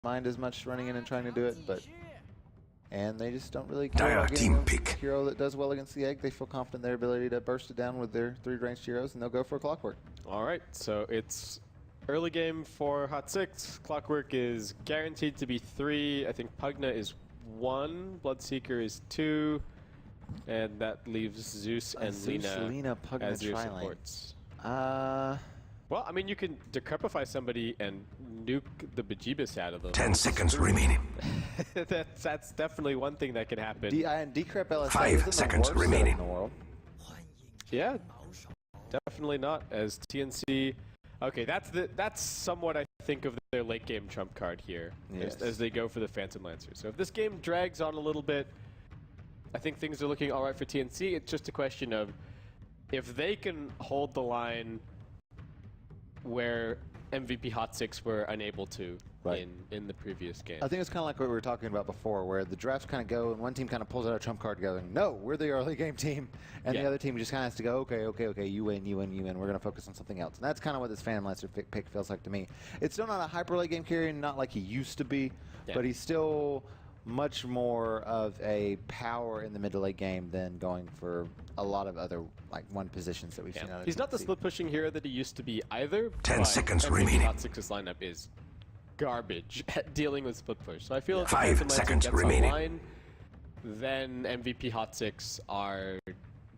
mind as much running in and trying to do it, but and they just don't really care about getting a hero that does well against the egg. They feel confident in their ability to burst it down with their 3 ranged heroes, and they'll go for a Clockwork. All right, so it's early game for Hot6ix. Clockwork is guaranteed to be 3. I think Pugna is 1. Bloodseeker is 2. And that leaves Zeus and Lina Pugna, as your supports. Well, I mean, you can decrepify somebody and nuke the bejeebus out of them. 10 seconds remaining. that's definitely one thing that can happen. Decrep LSA 5 seconds remaining. In the world. Yeah, definitely not. As TnC, okay, that's somewhat I think of their late game trump card here, yes, as they go for the Phantom Lancer. So if this game drags on a little bit, I think things are looking all right for TnC. It's just a question of if they can hold the line where MVP Hot6ix were unable to in the previous game. I think it's kind of like what we were talking about before, where the drafts kind of go and one team kind of pulls out a trump card going, no, we're the early game team, and the other team just kind of has to go, okay, you win, we're going to focus on something else. And that's kind of what this Phantom Lancer pick feels like to me. It's still not a hyper late game carry, not like he used to be, but he's still much more of a power in the mid to late game than going for a lot of other like one positions that we've seen out of He's not the split pushing hero that he used to be either. 10 seconds remaining. Hot6ix's lineup is garbage at dealing with split push. So I feel if 5 seconds remaining. Online, then MVP Hot6ix are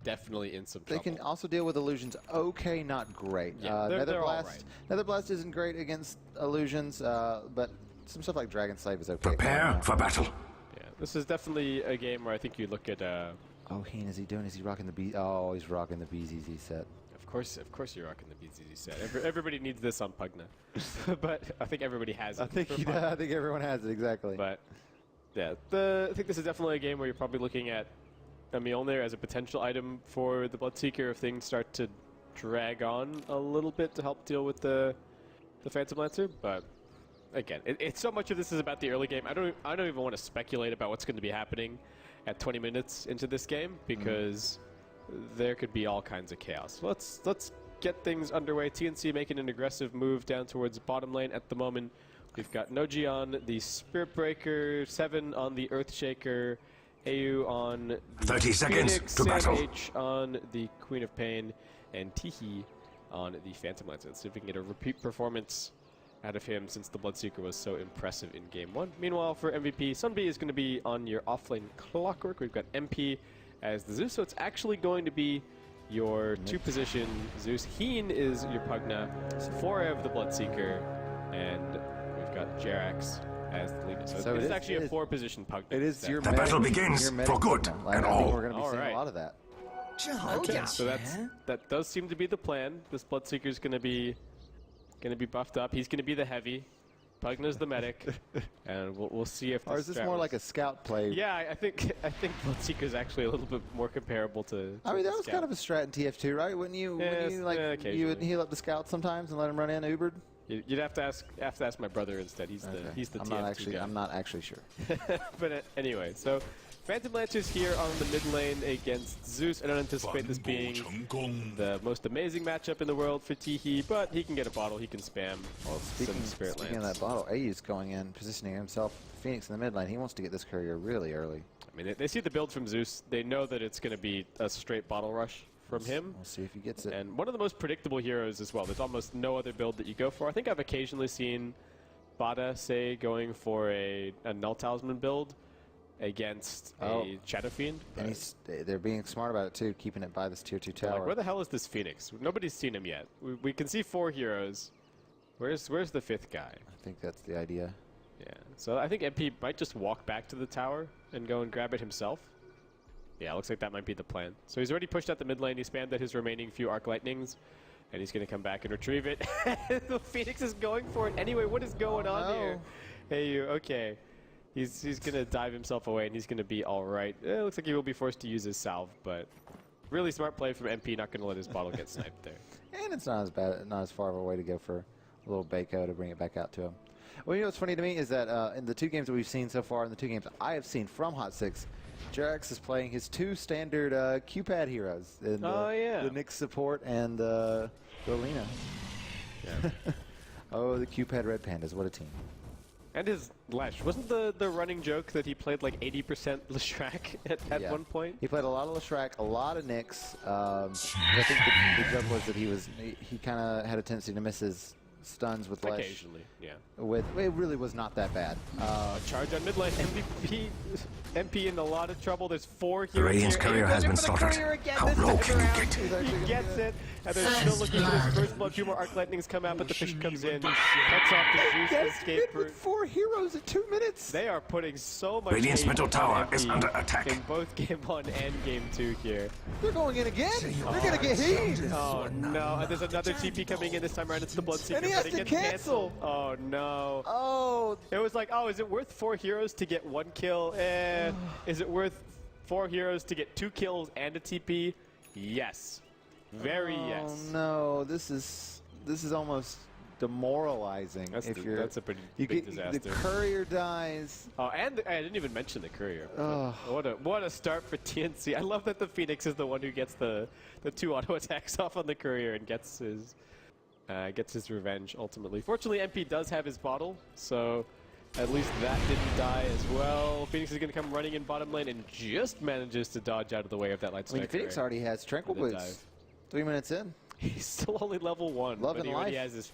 definitely in some trouble. They can also deal with illusions. Okay, not great. Yeah, they're all right. Nether Blast isn't great against illusions, but some stuff like Dragon Slave is okay. Prepare for battle. Yeah, this is definitely a game where I think you look at. Oh, Heen, is he doing? Is he rocking the B? Oh, he's rocking the BZZ set. Of course, you're rocking the BZZ set. Everybody needs this on Pugna, but I think everybody has it. I think everyone has it exactly. But yeah, I think this is definitely a game where you're probably looking at Mjolnir as a potential item for the Bloodseeker if things start to drag on a little bit to help deal with the Phantom Lancer, but. Again, it's so much of this is about the early game. I don't even want to speculate about what's going to be happening at 20 minutes into this game because there could be all kinds of chaos. Let's get things underway. TnC making an aggressive move down towards bottom lane at the moment. We've got Noji on the Spirit Breaker, 7 on the Earthshaker, AU on the 30 seconds Phoenix, to battle. H on the Queen of Pain, and Tihi on the Phantom Lancer. Let's see if we can get a repeat performance out of him since the Bloodseeker was so impressive in Game 1. Meanwhile, for MVP, Sunbee is going to be on your offlane Clockwork. We've got MP as the Zeus, so it's actually going to be your 2-position Zeus. Heen is your Pugna, 4 of the Bloodseeker, and we've got Jerax as the Lina. So it's actually a 4-position Pugna. It is your The battle begins for good and all. We're going to be seeing a lot of that. Okay, so that does seem to be the plan. This Bloodseeker is going to be buffed up. He's going to be the heavy. Pugna's the medic, and we'll see if. Or is this more like a scout play? Yeah, I think Bloodseeker is actually a little bit more comparable to. I mean, that was kind of a strat in TF2, right? Wouldn't you? Yeah, you would heal up the scout sometimes and let him run in Ubered. You'd have to ask my brother instead. He's the TF2 guy. I'm not actually sure. But anyway, so. Phantom Lancer's here on the mid lane against Zeus. I don't anticipate this being the most amazing matchup in the world for Tihi, but he can get a bottle, he can spam some Spirit Lance. Speaking of that bottle, AU's going in, positioning himself, Phoenix in the mid lane. He wants to get this courier really early. I mean, they see the build from Zeus. They know that it's going to be a straight bottle rush from him. We'll see if he gets it. And one of the most predictable heroes as well. There's almost no other build that you go for. I think I've occasionally seen Bada, say, going for a Null Talisman build against a Shadow Fiend. And they're being smart about it too, keeping it by this tier 2 tower. Like, where the hell is this Phoenix? Nobody's seen him yet. We can see 4 heroes. Where's the 5th guy? I think that's the idea. Yeah, so I think MP might just walk back to the tower and go and grab it himself. Yeah, looks like that might be the plan. So he's already pushed out the mid lane. He spammed at his remaining few Arc Lightnings, and he's going to come back and retrieve it. The Phoenix is going for it anyway. What is going on here? Hey, you, okay. He's going to dive himself away, and he's going to be all right. It looks like he will be forced to use his salve, but really smart play from MP, not going to let his bottle get sniped there. And it's not as bad, not as far of a way to go for a little Baco to bring it back out to him. Well, you know what's funny to me is that in the 2 games that we've seen so far, in the 2 games I have seen from Hot6ix, Jerax is playing his 2 standard Q-pad heroes. In the Nyx support and the Lina. Yeah. Oh, the Q-pad Red Pandas, what a team. And his Lesh. Wasn't the running joke that he played like 80% Leshrac at one point? He played a lot of Leshrac, a lot of Nyx. I think the joke was that he kind of had a tendency to miss his stuns with Lesh. Occasionally, yeah. It really was not that bad. Charge on mid lane. MP in a lot of trouble. There's 4 The heroes Radiant's here. courier has been slaughtered. How low can you get? He gets it, and they're still looking for his first blood. 2 more Arc Lightnings come out, but the fish comes in, cuts off the Zeus to escape. With 4 heroes in 2 minutes. They are putting so much Radiant's hate middle on tower MP is under attack. in both Game 1 and Game 2 here. They're going in again. They're going to get heat. Oh no, and there's another TP coming in this time around. It's the Bloodseeker, And he has but it to gets cancel. canceled. Oh no. Oh. It was like, oh, is it worth 4 heroes to get 1 kill? Is it worth 4 heroes to get 2 kills and a TP? Yes. Very yes. Oh no, this is almost demoralizing. That's a pretty big disaster. The courier dies. Oh, and I didn't even mention the courier. Oh. What a start for TnC. I love that the Phoenix is the one who gets the 2 auto attacks off on the courier and gets his revenge ultimately. Fortunately, MP does have his bottle, so at least that didn't die as well. Phoenix is going to come running in bottom lane and just manages to dodge out of the way of that light strike. Phoenix already has Tranquil Boots. 3 minutes in. He's still only level 1. Love and life. When he has his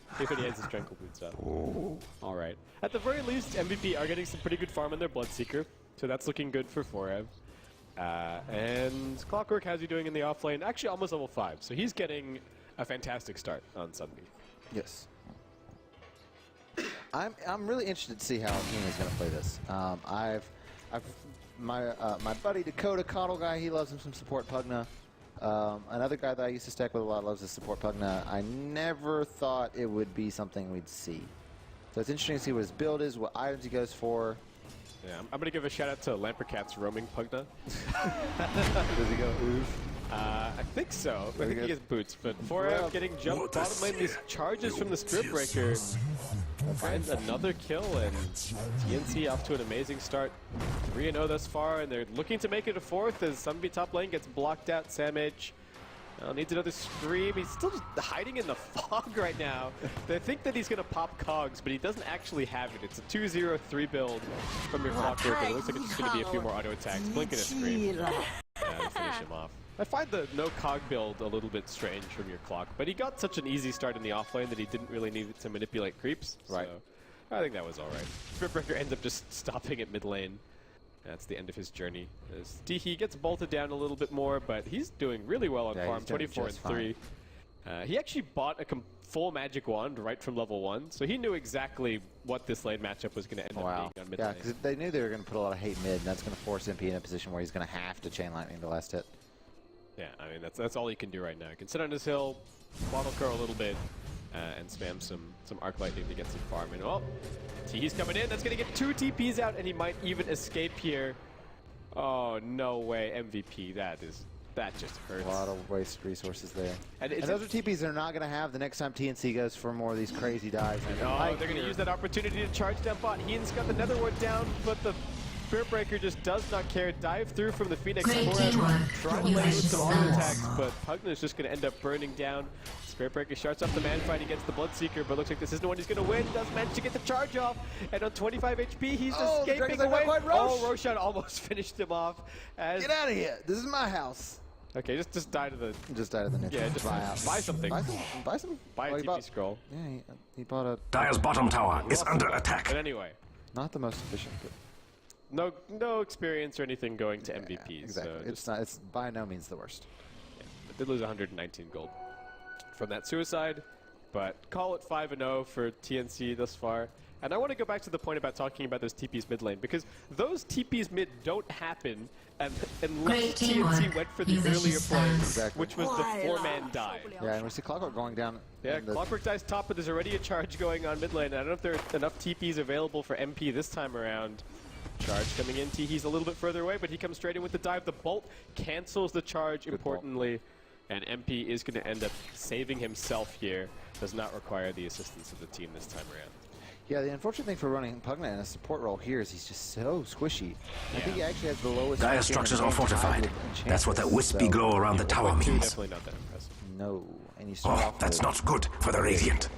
Tranquil Boots up. All right. At the very least, MVP are getting some pretty good farm on their Bloodseeker, so that's looking good for Forev. And Clockwork, how's he doing in the offlane? Actually, almost level 5, so he's getting a fantastic start on Sunbeam. Yes. I'm really interested to see how Keenan is going to play this. My buddy Dakota Coddle guy, he loves him some support Pugna. Another guy that I used to stack with a lot loves the support Pugna. I never thought it would be something we'd see. So it's interesting to see what his build is, what items he goes for. Yeah, I'm going to give a shout out to Lampercat's roaming Pugna. Does he go oof? I think so. I think he gets boots, but Forev getting jumped bottom lane. These charges from the Spirit Breaker finds another kill, and TnC off to an amazing start. 3-0 thus far, and they're looking to make it a 4th as Sunbeam top lane gets blocked out. Samage needs another scream. He's still just hiding in the fog right now. They think that he's going to pop cogs, but he doesn't actually have it. It's a 2-0-3 build from your Clockwork, but it looks like it's just going to be a few more auto attacks. Blink and a scream. Finish him off. I find the no cog build a little bit strange from your Clock, but he got such an easy start in the offlane that he didn't really need to manipulate creeps. Right. So I think that was all right. Spirit Breaker ends up just stopping at mid lane. That's the end of his journey. As he gets bolted down a little bit more, but he's doing really well on farm, 24 and 3. He actually bought a full magic wand right from level 1, so he knew exactly what this lane matchup was going to end up being on mid lane. Yeah, because they knew they were going to put a lot of hate mid, and that's going to force MP in a position where he's going to have to chain lightning the last hit. Yeah, I mean, that's all he can do right now. He can sit on his hill, bottle crow a little bit, and spam some Arc Lightning to get some farm. And oh, T's coming in. That's going to get 2 TPs out, and he might even escape here. Oh, no way. MVP. That just hurts. A lot of waste resources there. And those are TPs they're not going to have the next time TnC goes for more of these crazy dives. Oh, they're going to use that opportunity to charge down bot. Hean's got the Nether Ward down, but the Spirit Breaker just does not care. Dive through from the Phoenix. Trying to lay with some auto attacks, but Pugna is just going to end up burning down. Spirit Breaker starts up the man fight against the Bloodseeker, but looks like this isn't the one he's going to win. Does manage to get the charge off, and on 25 HP, he's escaping away. Roshan almost finished him off. Get out of here! This is my house. Okay, just die to the... Just die to the niche. Yeah, just buy something. Buy some? Buy a TP scroll. Yeah, he bought a... Dire's bottom tower is under attack. But anyway. Not the most efficient, but... No experience or anything going to MVP. Exactly. So it's by no means the worst. Yeah, but did lose 119 gold from that suicide, but call it 5-0 for TnC thus far. And I want to go back to the point about talking about those TPs mid lane, because those TPs mid don't happen unless TnC went for the earlier play, which was the 4-man dive. Yeah, and we see Clockwork going down. Yeah, Clockwork dies top, but there's already a charge going on mid lane. I don't know if there are enough TPs available for MP this time around. Charge coming in. He's a little bit further away, but he comes straight in with the dive. The bolt cancels the charge, importantly, and MP is going to end up saving himself here. Does not require the assistance of the team this time around. Yeah, the unfortunate thing for running Pugna in a support role here is he's just so squishy. I think he actually has the lowest... Dire structures are fortified. That's what that wispy glow around the tower means. Definitely not that impressive. No. And you start off that's not good for the Radiant.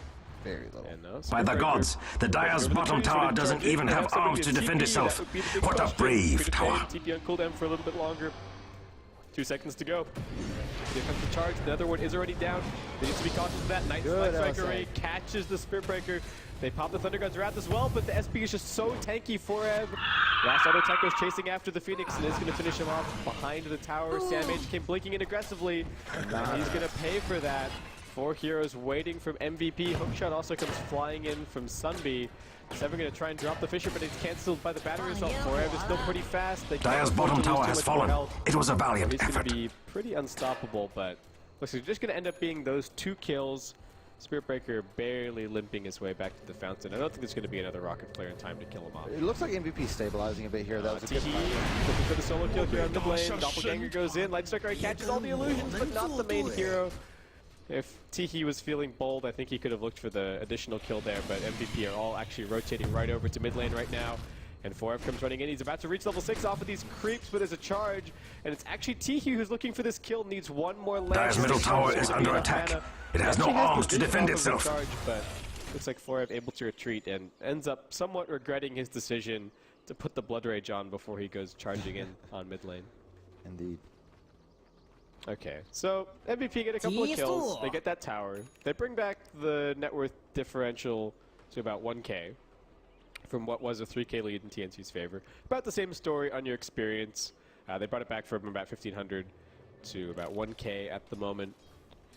Very little. And, By the gods, the Dire's bottom tower doesn't even have arms to defend itself. What a brave tower. TP on cooldown for a little bit longer. 2 seconds to go. Here comes the charge. The other one is already down. They need to be cautious of that. Nice Life Striker Ray catches the Spirit Breaker. They pop the Thunder Guns Wrath as well, but the SP is just so tanky for Ev. Last auto attack goes chasing after the Phoenix and is going to finish him off behind the tower. Samage came blinking in aggressively, and he's going to pay for that. 4 heroes waiting from MVP. Hookshot also comes flying in from Sunbee. Seven going to try and drop the Fisher, but it's cancelled by the battery assault. Forever is still pretty fast. Dire's bottom tower has fallen. It was a valiant effort. He's going to be pretty unstoppable, but looks like it's just going to end up being those 2 kills. Spirit Breaker barely limping his way back to the fountain. I don't think there's going to be another Rocket Flare in time to kill him off. It looks like MVP stabilizing a bit here. That was a good fight. Looking for the solo kill here on the lane. Doppelganger goes in. Light Striker catches all the illusions, but not the main hero. If Teehee was feeling bold, I think he could have looked for the additional kill there, but MVP are all actually rotating right over to mid lane right now. And 4F comes running in. He's about to reach level 6 off of these creeps, but there's a charge. And it's actually Teehee who's looking for this kill. Needs one more lane. Dire's middle tower is under attack. It has no arms to defend itself. Charge, but looks like 4F able to retreat and ends up somewhat regretting his decision to put the Blood Rage on before he goes charging in on mid lane. Indeed. Okay, so MVP get a couple of kills. They get that tower. They bring back the net worth differential to about 1K. From what was a 3K lead in TnC's favor. About the same story on your experience. They brought it back from about 1,500 to about 1K at the moment.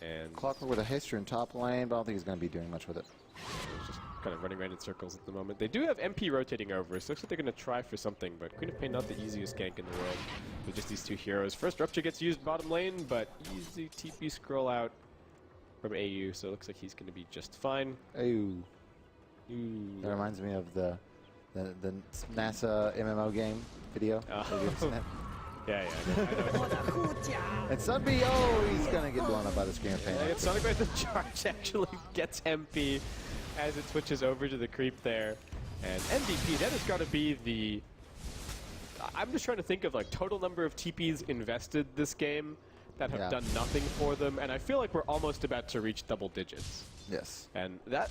And Clockwork with a history in top lane, but I don't think he's going to be doing much with it. It's just kind of running around in circles at the moment. They do have MP rotating over, so it looks like they're going to try for something, but Queen of Pain not the easiest gank in the world with just these 2 heroes. First Rupture gets used bottom lane, but easy TP scroll out from AU, so it looks like he's going to be just fine. Ooh. That reminds me of the NASA MMO game video. Yeah. And Sunbee, oh, he's going to get blown up by the Scream of Pain. It's Sonic Wrath, the charge actually gets MP as it switches over to the creep there. And MVP, that has got to be the... I'm just trying to think of like total number of TPs invested this game that have done nothing for them. And I feel like we're almost about to reach double digits. Yes. And that...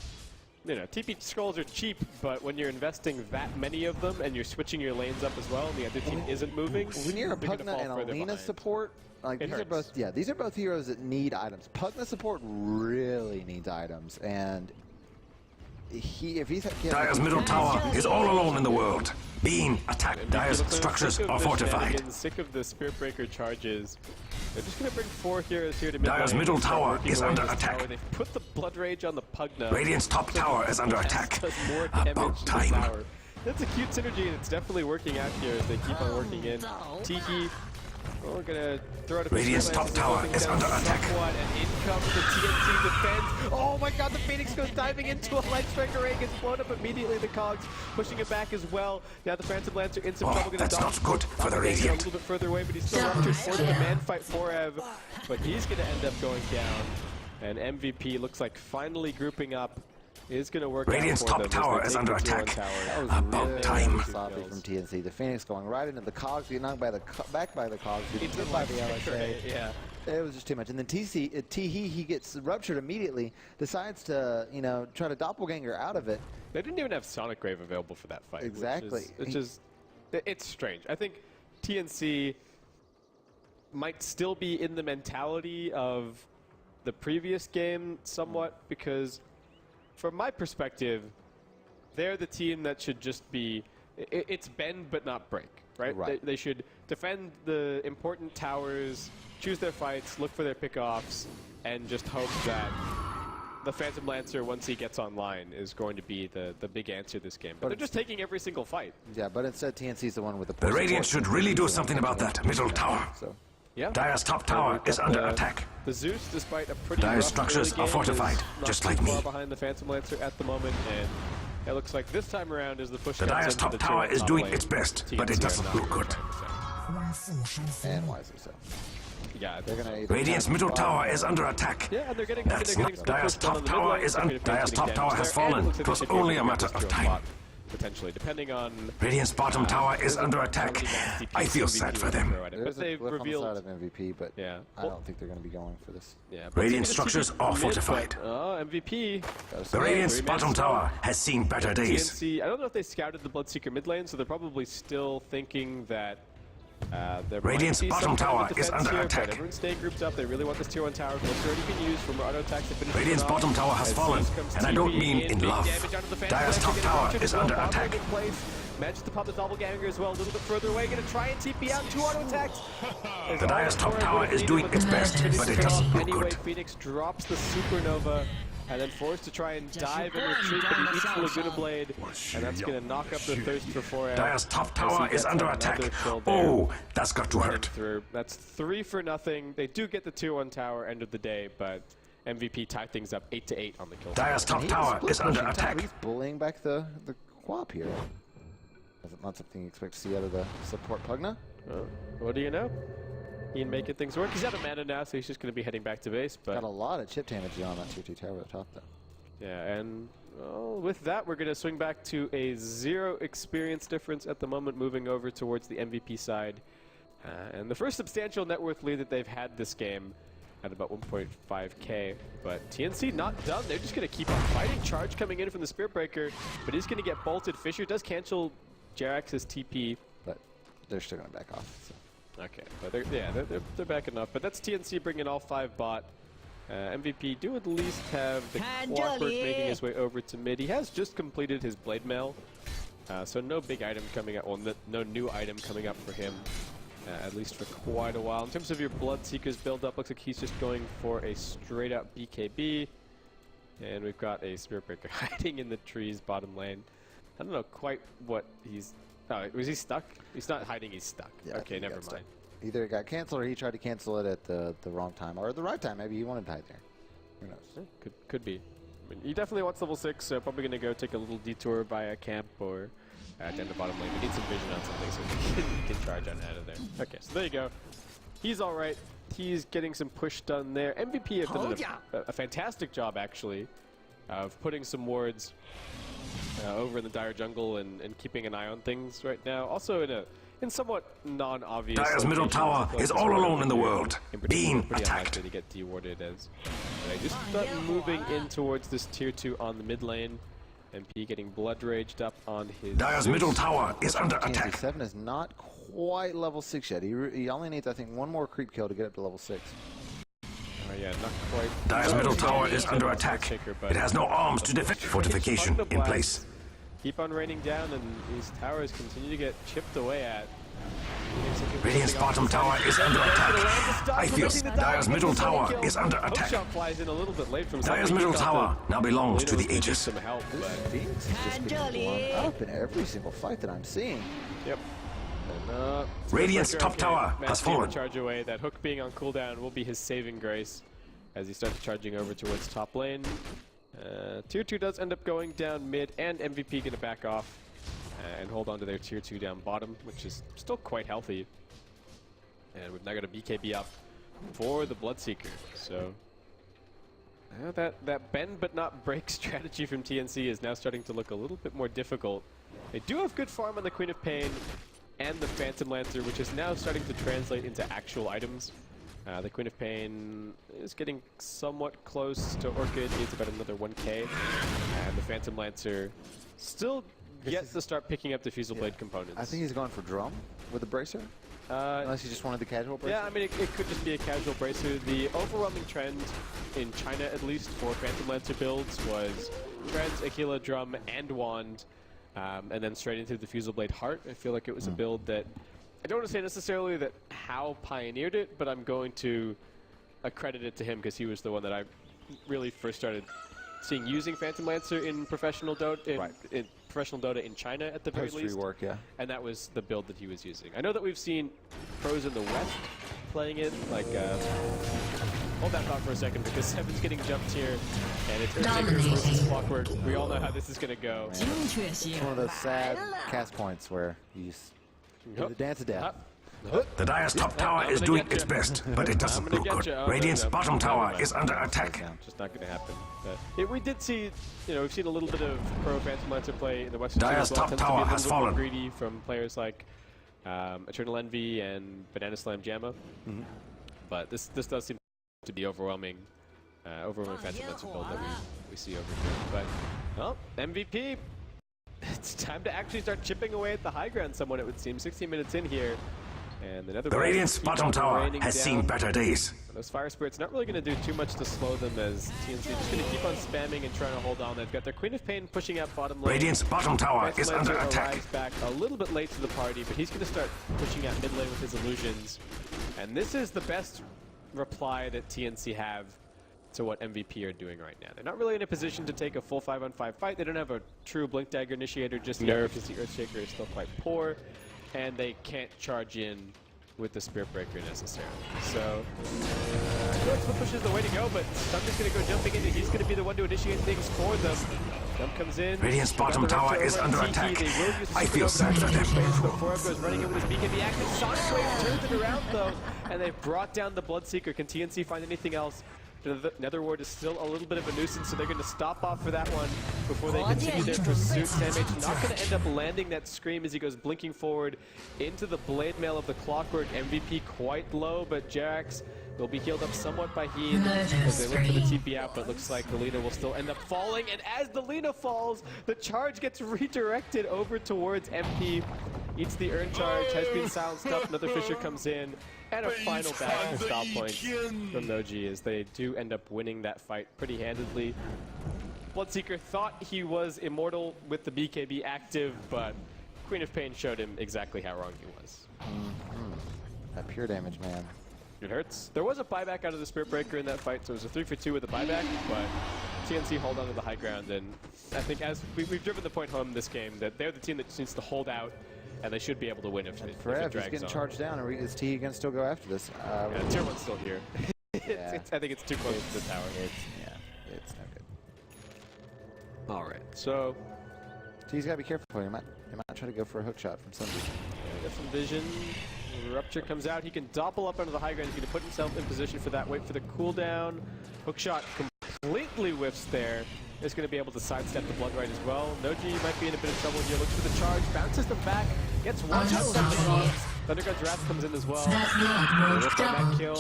You know, TP scrolls are cheap, but when you're investing that many of them and you're switching your lanes up as well, and the other team isn't moving, when you're a Pugna and Alina support, like these are both heroes that need items. Pugna support really needs items, and if he's Dire's middle tower is all alone in the world, being attacked. Dire's structures are fortified. Sick of the Spirit Breaker charges. They're just going to bring 4 heroes here to mid Dire's middle tower is under attack. They've put the Blood Rage on the Pugna. Radiant's top tower is under attack. About time. That's a cute synergy, and it's definitely working out here as they keep on working in. Teehee, we're going to throw it. Radiant's top tower is under attack. And in comes the TnC defense. Oh my god, the Phoenix goes diving into a Light Striker Ray, gets blown up immediately. The Cogs pushing it back as well. Now the Phantom Lancer in some trouble. That's not good for the Radiant. A little bit further away, but he's still ruptured for the man fight for Ev. But he's going to end up going down. And MVP looks like finally grouping up. Is going to work. Radiant's top tower is under attack. About time. Sloppy from TnC. The Phoenix going right into the Cogs, getting knocked by the back by the Cogs, getting hit by the LSA. Yeah. It was just too much. And then Teehee, he gets ruptured immediately, decides to, try to doppelganger out of it. They didn't even have Sonic Grave available for that fight. Exactly. It's strange. I think TnC might still be in the mentality of the previous game somewhat, because from my perspective, they're the team that should just be, it's bend but not break, right? They should defend the important towers, choose their fights, look for their pickoffs, and just hope that the Phantom Lancer, once he gets online, is going to be the big answer this game. But they're just taking every single fight. Yeah, but instead TnC's the one with the... The Radiant should really do something about that middle tower. So. Yeah. Dire's top tower is under attack. The Zeus, despite a pretty Dire's structures are fortified, just like me. Behind the Phantom Lancer at the moment, and it looks like this time around is the push. The Dire's top tower is doing its best, but it doesn't look good. And wisely so. Yeah, they're gonna. Radiant's middle tower is under attack. Yeah, and they're getting. That's not Dire's top tower is Dire's top tower has fallen. It was only a matter of time. potentially, depending on... Radiant's bottom tower is under attack. I feel sad for them. But they've revealed... on the side of MVP, but yeah. I don't think they're going to be going for this. Yeah, Radiant structures are fortified. MVP. The Radiant's bottom tower has seen better days. TnC, I don't know if they scouted the Bloodseeker mid lane, so they're probably still thinking that there Radiant's might be bottom some kind of tower is defense under here, attack. But everyone's staying grouped up. They really want this tier 1 tower. It's already been used from auto attacks to finish. Radiant's bottom tower has fallen, and I don't mean in love. Dire's top tower is under attack. Managed to pop the doppelganger as well, a little bit further away. Gonna try and TP out 2 auto attacks. The Dire's top tower is doing its best, but it doesn't look anyway, good. Phoenix drops the supernova. And then forced to try and dive and retreat, but he eats the Laguna Blade, and that's going to knock up the thirst for 4 Dire's top tower is under attack. Oh, that's got to hurt. That's 3 for nothing. They do get the 2-1 tower end of the day, but MVP tied things up 8-8 on the kill. Dire's top tower is under attack. He's bullying back the Quap here. That's not something you expect to see out of the support Pugna. What do you know? Ian making things work. He's out of mana now, so he's just going to be heading back to base. But got a lot of chip damage on that tier 2 tower at the top, though. Yeah, and well, with that, we're going to swing back to a 0 experience difference at the moment, moving over towards the MVP side. And the first substantial net worth lead that they've had this game at about 1.5k. But TnC not done. They're just going to keep on fighting. Charge coming in from the Spirit Breaker, but he's going to get bolted. Fisher does cancel Jerax's TP. But they're still going to back off. So. Okay, but they're backing up. But that's TnC bringing all 5 bot. MVP do at least have the Clockwork making his way over to mid. He has just completed his Blade Mail, so no big item coming up. Well, no new item coming up for him, at least for quite a while. In terms of your Bloodseekers build up, looks like he's just going for a straight up BKB. And we've got a Spirit Breaker hiding in the trees bottom lane. I don't know quite what he's... Oh, was he stuck? He's not hiding, he's stuck. Yeah, okay, never mind. Stuck. Either it got canceled or he tried to cancel it at the wrong time, or the right time. Maybe he wanted to hide there. Who knows? Could be. I mean, he definitely wants level 6, so probably going to go take a little detour by a camp or down the bottom lane. We need some vision on something so he can charge on out of there. Okay, so there you go. He's all right. He's getting some push done there. MVP have done a fantastic job, actually, of putting some wards over in the Dire jungle and keeping an eye on things right now. Also in somewhat non-obvious. Dire's middle tower is all alone in the world, being attacked. To get dewarded as they just start moving in towards this tier 2 on the mid lane. MP getting blood raged up on his. Dire's middle tower is under attack. 7 is not quite level 6 yet. He only needs, I think, 1 more creep kill to get up to level 6. Oh yeah, not quite. Dire's middle tower is under attack. It has no arms to defend. Fortification in place. Keep on raining down, and these towers continue to get chipped away at. Radiant's bottom tower is under attack. I feel Dire's middle tower is under attack. Flies in a little bit late from Dire's middle tower now belongs to the Aegis. Some help, but Phoenix is just getting blown up in every single fight that I'm seeing. Yep. And, Radiant's top tower has fallen. Charge away. That hook being on cooldown will be his saving grace as he starts charging over towards top lane. Tier 2 does end up going down mid, and MVP going to back off and hold on to their tier 2 down bottom, which is still quite healthy. And we've now got a BKB up for the Bloodseeker. So that bend but not break strategy from TnC is now starting to look a little bit more difficult. They do have good farm on the Queen of Pain and the Phantom Lancer, which is now starting to translate into actual items. The Queen of Pain is getting somewhat close to Orchid, needs about another 1k. And the Phantom Lancer still yet to start picking up the Fusel Blade components. I think he's going for drum with the bracer. Unless he just wanted the casual bracer. Yeah, I mean, it could just be a casual bracer. The overwhelming trend in China, at least, for Phantom Lancer builds was Treads, Aquila, Drum, and Wand, and then straight into the Fusel Blade Heart. I feel like it was a build that, I don't want to say necessarily that Hao pioneered it, but I'm going to accredit it to him because he was the one that I really first started seeing using Phantom Lancer in professional Dota, in professional Dota in China at the very least. Rework, yeah. And that was the build that he was using. I know that we've seen pros in the West playing it, like, hold that thought for a second because Seven's getting jumped here, and it's Earthshaker versus Clockwork. We all know how this is going to go. It's one of those sad cast points where you just do the dance of death. The Dire's top tower is doing its best, but it doesn't look good. Radiant's bottom tower is under attack. Just not going to happen. We did see, we've seen a little bit of Pro Phantom Lancer play in the Western Dire's Series. top tower has fallen. Greedy from players like Eternal Envy and Banana Slam Jamma. But this does seem to be overwhelming Phantom Lancer build that we see over here. But, well, MVP. It's time to actually start chipping away at the high ground somewhat, it would seem. 16 minutes in here. And the Radiant's bottom tower has seen better days. Those Fire Spirits not really going to do too much to slow them, as TnC just going to keep on spamming and trying to hold on. They've got their Queen of Pain pushing out bottom lane. Radiant's bottom tower is under attack. Arrives back a little bit late to the party, but he's going to start pushing out mid lane with his illusions. And this is the best reply that TnC have to what MVP are doing right now. They're not really in a position to take a full 5-on-5 fight. They don't have a true Blink Dagger initiator just yet because the Earthshaker is still quite poor, and they can't charge in with the Spirit Breaker necessarily. So, Split Push is the way to go, but Thunder's going to go jumping in, and he's going to be the one to initiate things for them. Jump comes in. Radiant's bottom tower is under attack. I feel sad for them. Forev goes running in with his BKB active. Sonic Wave turns it around, though, and they've brought down the Bloodseeker. Can TnC find anything else? The Nether Ward is still a little bit of a nuisance, so they're going to stop off for that one before they continue their pursuit. SamH not going to end up landing that Scream as he goes blinking forward into the Blade Mail of the Clockwork. MVP quite low, but Jerax will be healed up somewhat by Heen as they look for the TP out, but it looks like the Lina will still end up falling. And as the Lina falls, the charge gets redirected over towards MP. Eats the Urn charge, has been silenced up, another Fissure comes in, and a final back for style points from Noji as they do end up winning that fight pretty handedly. Bloodseeker thought he was immortal with the BKB active, but Queen of Pain showed him exactly how wrong he was. That pure damage, man. It hurts. There was a buyback out of the Spirit Breaker in that fight, so it was a 3-for-2 with a buyback, but TnC hold on to the high ground, and I think as we've driven the point home this game, that they're the team that just needs to hold out, and they should be able to win if it drags he's getting charged down. Is T going to still go after this? Yeah, Tier 1's still here. I think it's too close to the tower. It's no good. All right, so T's got to be careful. He might try to go for a hook shot from somebody. Yeah, got some vision. Rupture comes out. He can doppel up under the high ground. He's going to put himself in position for that. Wait for the cooldown. Hook shot completely whiffs there. Is going to be able to sidestep the Blood Right as well. Noji might be in a bit of trouble here. Looks for the charge. Bounces them back. Gets one shot. Thundergod's Wrath comes in as well. That kill.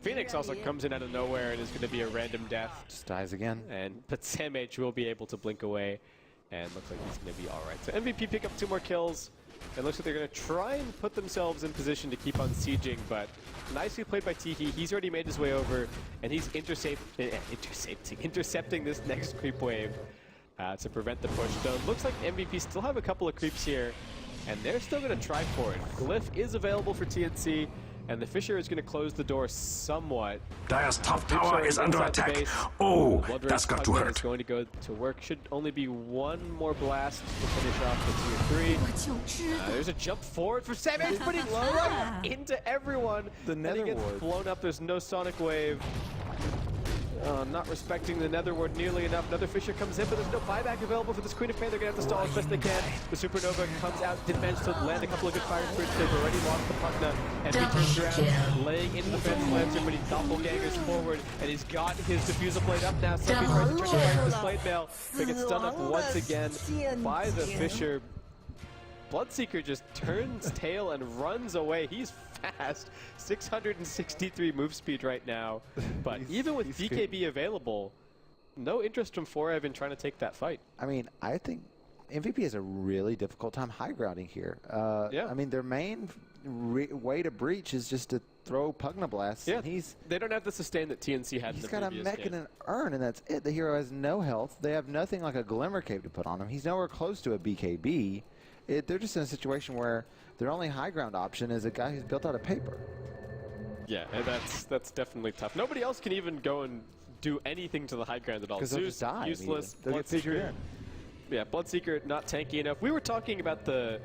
Phoenix also comes in out of nowhere and is going to be a random death. Just dies again. But SamH will be able to blink away. And looks like he's going to be alright. So MVP pick up 2 more kills. It looks like they're going to try and put themselves in position to keep on sieging, but nicely played by Teehee. He's already made his way over, and he's intercepting this next creep wave to prevent the push. So it looks like MVP still have a couple of creeps here, and they're still going to try for it. Glyph is available for TnC, and the Fissure is going to close the door somewhat. Dire's top tower is under attack. Oh, that's got to hurt. Is going to go to work. Should only be one more blast to finish off the tier 3. There's a jump forward for SamH, putting low right into everyone. The Nether gets Ward blown up. There's no Sonic Wave. Not respecting the Nether Ward nearly enough. Another Fissure comes in, but there's no buyback available for this Queen of Pain. They're going to have to stall as best they can. The Supernova comes out, did manage to land a couple of good Fire Spirits. They've already lost the Pugna, and he turns around, laying into the Phantom Lancer, but he doppelgangers forward, and he's got his Diffusal Blade up now. So he tries to turn around with his Blade Mail, but gets stunned up once again by the Fissure. Bloodseeker just turns tail and runs away. He's fast. 663 move speed right now. But even with BKB available, no interest from Forev in trying to take that fight. I mean, I think MVP has a really difficult time high grounding here. Yeah. I mean, their main way to breach is just to throw Pugna Blasts. Yeah, and they don't have the sustain that TnC had in the previous game. He's got a mech and an urn, and that's it. The hero has no health. They have nothing like a Glimmer Cave to put on him. He's nowhere close to a BKB. They're just in a situation where their only high ground option is a guy who's built out of paper. Yeah, and that's definitely tough. Nobody else can even go and do anything to the high ground at all. Because they'll just die. Useless. They'll get figured in. Yeah, Bloodseeker not tanky enough. We were talking about the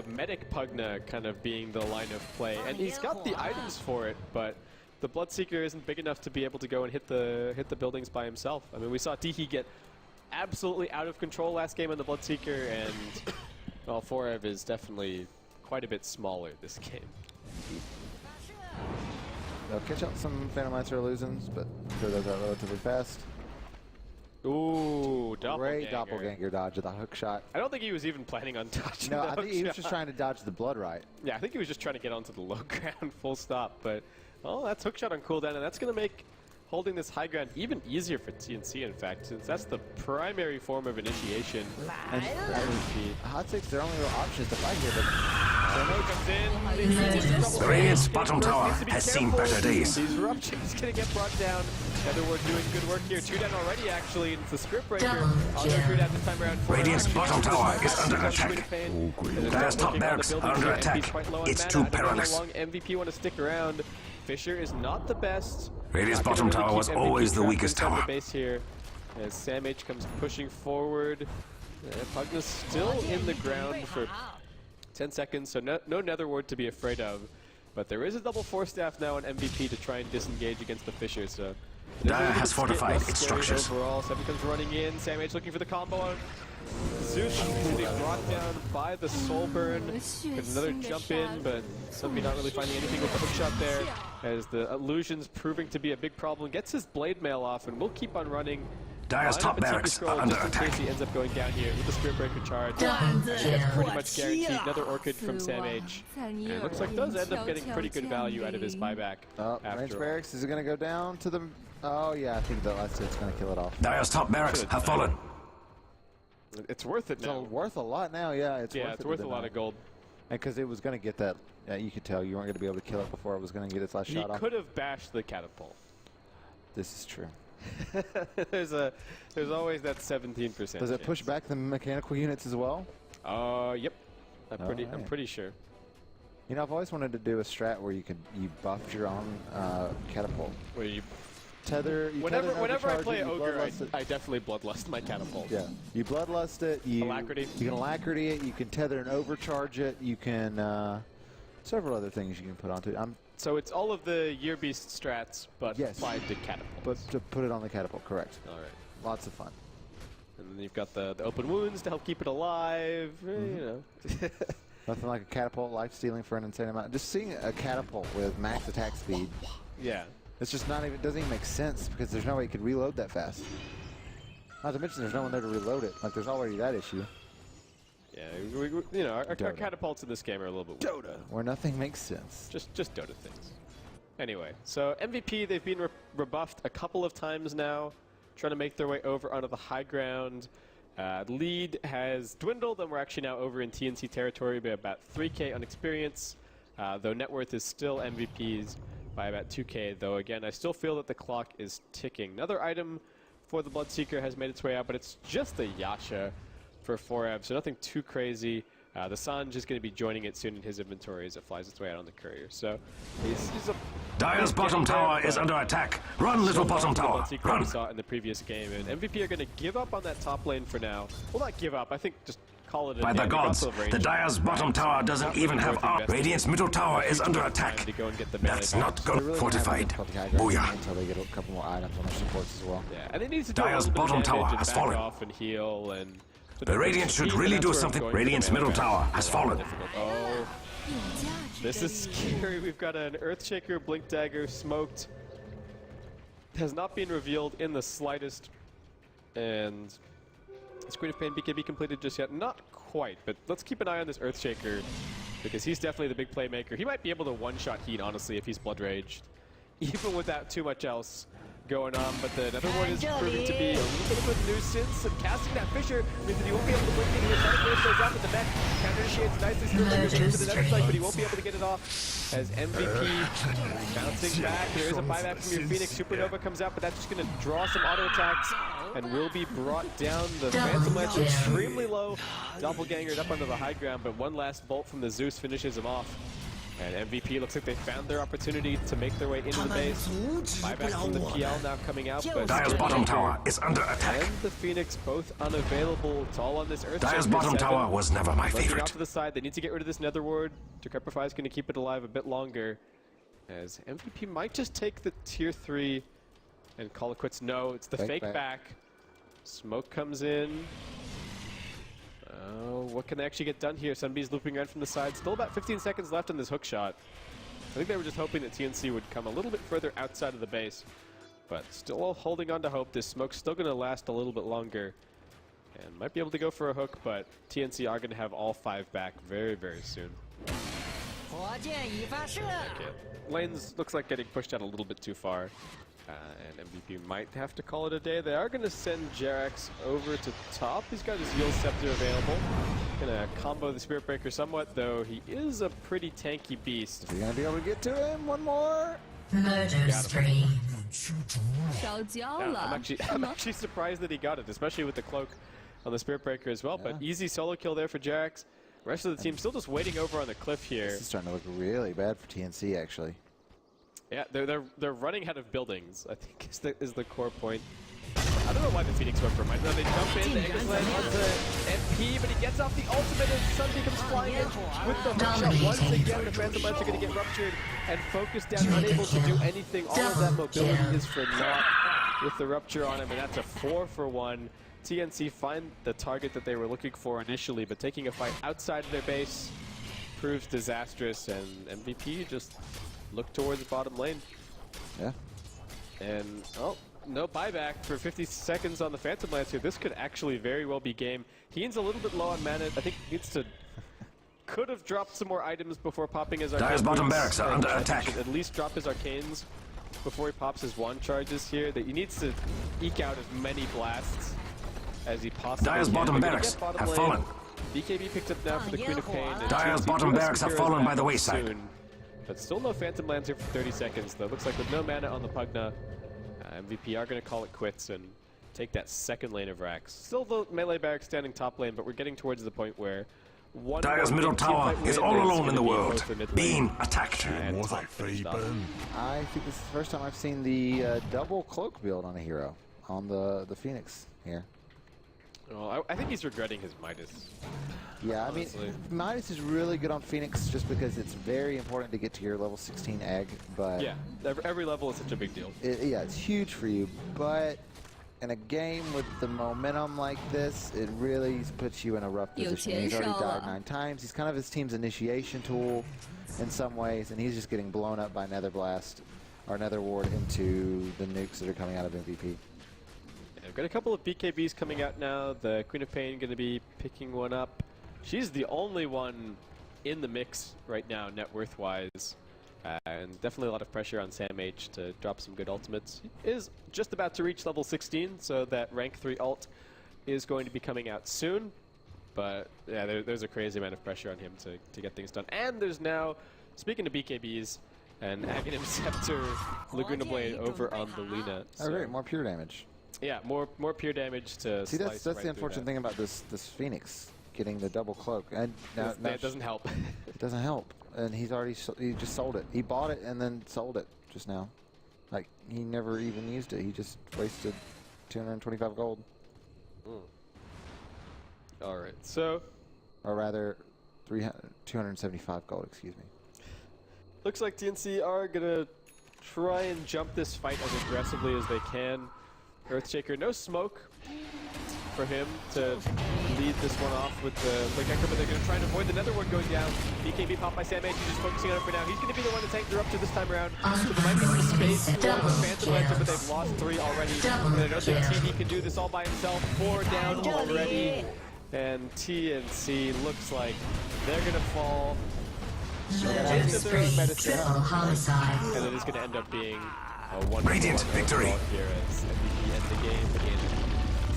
medic Pugna kind of being the line of play, and he's got the items for it, but the Bloodseeker isn't big enough to be able to go and hit the buildings by himself. I mean, we saw Teehee get absolutely out of control last game on the Bloodseeker, and well, Forev is definitely quite a bit smaller this game. They'll catch up some Phantom Lancer illusions, but sure those are relatively fast. Ooh, Great doppelganger dodge of the hook shot. I don't think he was even planning on dodging No, the I hook think he was shot. just trying to dodge the blood right. Yeah, I think he was just trying to get onto the low ground, full stop. But, oh, that's hook shot on cooldown, and that's going to make holding this high ground even easier for TnC, in fact, since that's the primary form of initiation. And Hot6ix, their only real option is to fight here, but The Radiant's bottom tower has seen better days. These Rupture's going to get brought down. Netherward doing good work here. 2 down already, actually. It's the script breaker. I'll go 3 down this time around. Radiant's bottom tower is under attack. Dire's top barracks are under attack. It's too perilous. How long MVP want to stick around. Fisher is not the best. Radiant's bottom tower was always the weakest tower. The base here as Sam H comes pushing forward. Pugna's still in the ground for 10 seconds, so no Netherward to be afraid of. But there is a double force staff now on MVP to try and disengage against the Fisher, so... Dire has fortified its structures. Overall, Seven comes running in. Sam H looking for the combo on Zeus. Being brought down by the soul burn. There's another jump in, but somebody not really finding anything with the hook shot there. As the illusions proving to be a big problem. Gets his blade mail off, and will keep on running. Dire's top barracks are under attack. He ends up going down here with the Spirit Breaker charge. That's pretty much guaranteed. Another Orchid from Sam H. And it looks like does end up getting pretty good value out of his buyback. Range barracks, is it going to go down to the... Oh yeah, I think that's it's going to kill it off. Dire's top barracks have fallen. It's worth it now. It's worth a lot now, yeah. It's worth a lot of gold. And because it was going to get that, you could tell you weren't going to be able to kill it before it was going to get its last shot off. He could have bashed the catapult. This is true. There's always that 17%. Does it push back the mechanical units as well? Yep. I'm pretty sure. You know, I've always wanted to do a strat where you buff your own catapult. Where you tether. Whenever I play Ogre, I definitely bloodlust my catapult. Yeah, you bloodlust it. Alacrity. You can alacrity it. You can tether and overcharge it. You can several other things you can put onto it. So it's all of the Year Beast strats, but applied to catapult. But to put it on the catapult, correct. All right. Lots of fun. And then you've got the open wounds to help keep it alive. You know. Nothing like a catapult life stealing for an insane amount. Just seeing a catapult with max attack speed. Yeah. It's just not even, it doesn't even make sense because there's no way you could reload that fast. Not to mention there's no one there to reload it. Like there's already that issue. Yeah, you know, our catapults in this game are a little bit weird. Dota, where nothing makes sense. Just Dota things. Anyway, so MVP, they've been rebuffed a couple of times now, trying to make their way over onto the high ground. Lead has dwindled, and we're actually now over in TnC territory by about 3K on experience, though net worth is still MVP's by about 2K, though again, I still feel that the clock is ticking. Another item for the Bloodseeker has made its way out, but it's just the Yasha for 4F, so nothing too crazy. The Sanj is going to be joining it soon in his inventory as it flies its way out on the courier. So he's a Dire's bottom tower is under attack. Run, little bottom tower. Run. We saw in the previous game, and MVP are going to give up on that top lane for now. Well, not give up. I think just call it a By the gods, the Dire's bottom tower doesn't even have armor. Radiant's middle tower is under attack. That's not good. Fortified. Booyah. Until they get a couple more items on their supports as well. Yeah, and it needs to do Dire's bottom tower has fallen. Off and heal and the Radiant should really do something. Radiant's middle tower has fallen. Oh, this is scary. We've got an Earthshaker, Blink Dagger, smoked. Has not been revealed in the slightest. And Screen of Pain BKB completed just yet? Not quite, but let's keep an eye on this Earthshaker because he's definitely the big playmaker. He might be able to one-shot Heat, honestly, if he's Blood Raged, even without too much else going on, but the Netherworld is proving to be a little bit of a nuisance, and casting that Fisher means that he won't be able to blink in here. Netherworld shows up, and the mech counter-initiates nicely, still like to the Nether Strike, but he won't be able to get it off as MVP bouncing back. There is a buyback from your Phoenix. Supernova comes out, but that's just going to draw some auto attacks and will be brought down. The Phantom Lance extremely low, doppelgangered up onto the high ground, but one last bolt from the Zeus finishes him off. And MVP looks like they found their opportunity to make their way into the base. Buyback from the PL now coming out, but Dire's bottom tower is under attack. and the Phoenix both unavailable. It's all on this Earth. Dire's bottom tower was never my Looking favorite. off to the side, they need to get rid of this Nether Ward. Decrepify is going to keep it alive a bit longer, as MVP might just take the tier 3 and call it quits. No, it's the fake back. Smoke comes in. What can they actually get done here? Sunbee's looping around from the side. Still about 15 seconds left on this hook shot. I think they were just hoping that TnC would come a little bit further outside of the base. But still holding on to hope. This smoke's still going to last a little bit longer. And might be able to go for a hook, but TnC are going to have all 5 back very, very soon. Okay. Lanes looks like getting pushed out a little bit too far. And MVP might have to call it a day. They are going to send Jerax over to top. He's got his Yield Scepter available. Going to combo the Spirit Breaker somewhat, though he is a pretty tanky beast. Is he going to be able to get to him? One more? Murder spree. Yeah, I'm actually surprised that he got it, especially with the cloak on the Spirit Breaker as well. Yeah. But easy solo kill there for Jerax. The rest of the team still just waiting over on the cliff here. This is starting to look really bad for TnC, actually. Yeah, they're running out of buildings, I think is the core point. I don't know why the Phoenix went for mine. No, they jump in, the Eagles land onto MP, but he gets off the ultimate and Sunbee comes flying in with the hook shot. Once again, the Phantom Lance are going to get ruptured and focused down, unable to do anything. All of that mobility is for naught with the rupture on him, and that's a 4-for-1. TnC find the target that they were looking for initially, but taking a fight outside of their base proves disastrous, and MVP just look towards bottom lane. Yeah. And, oh, no buyback for 50 seconds on the Phantom Lance here. This could actually very well be game. Heen's a little bit low on mana. I think he needs to... could have dropped some more items before popping his arcanes. Dire's bottom barracks are under attack. At least drop his arcanes before he pops his wand charges here. That he needs to eke out as many blasts as he possibly Dire's can. bottom barracks have fallen. BKB picked up now for the Queen of Pain. Dire's bottom barracks have fallen by the wayside. Soon. But still no Phantom Lance here for 30 seconds, though. Looks like with no mana on the Pugna, MVP are going to call it quits and take that second lane of racks. Still the melee barracks standing top lane, but we're getting towards the point where Dire's middle tower is all alone in the world, being attacked. I think this is the first time I've seen the double cloak build on a hero, on the Phoenix here. Well, I think he's regretting his Midas. Yeah, honestly. I mean, Midas is really good on Phoenix just because it's very important to get to your level 16 egg, but... Yeah, every level is such a big deal. Yeah, it's huge for you, but in a game with the momentum like this, it really puts you in a rough position. He's already died 9 times. He's kind of his team's initiation tool in some ways, and he's just getting blown up by Nether Blast or Nether Ward into the nukes that are coming out of MVP. We've got a couple of BKBs coming out now. The Queen of Pain going to be picking one up. She's the only one in the mix right now, net worth-wise. And definitely a lot of pressure on Sam H to drop some good ultimates. He is just about to reach level 16, so that rank 3 ult is going to be coming out soon. But yeah, there's a crazy amount of pressure on him to get things done. And there's now, speaking of BKBs, an Aghanim Scepter Laguna Blade over on the Lina. So. Oh, great, more pure damage. Yeah, more pure damage to see. That's right the unfortunate thing about this Phoenix getting the double cloak, and now it doesn't help. It doesn't help, and he just sold it. He bought it and then sold it just now. Like he never even used it. He just wasted 225 gold. All right, so, or rather, 275 gold. Excuse me. Looks like TnC are gonna try and jump this fight as aggressively as they can. Earthshaker, no smoke for him to lead this one off with the quick echo, but they're going to try and avoid the Nether Ward going down. BKB popped by Sam H, he's just focusing on it for now. He's going to be the one to tank the Rupture this time around. So there might be some space for the Phantom Lancer, but they've lost 3 already. And I don't think TD can do this all by himself. 4 down already. And TnC looks like they're going to fall. Into their own medicine. And it is going to end up being a wonderful Radiant victory here as MVP end the game in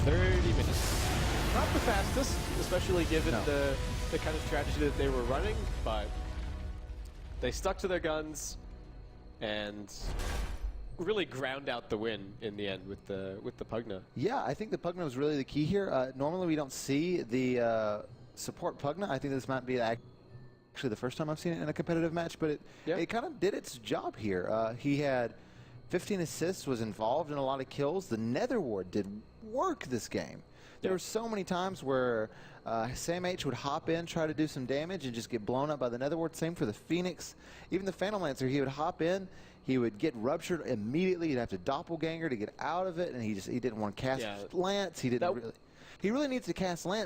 30 minutes. Not the fastest, especially given the kind of strategy that they were running, but they stuck to their guns and really ground out the win in the end with the Pugna. Yeah, I think the Pugna was really the key here. Normally we don't see the support Pugna. I think this might be actually the first time I've seen it in a competitive match, but it kind of did its job here. He had 15 assists, was involved in a lot of kills. The Nether Ward did work this game. There were so many times where Sam H would hop in, try to do some damage, and just get blown up by the Nether Ward. Same for the Phoenix. Even the Phantom Lancer, he would hop in, he would get ruptured immediately. He'd have to doppelganger to get out of it, and he didn't want to cast Lance. He really needs to cast Lance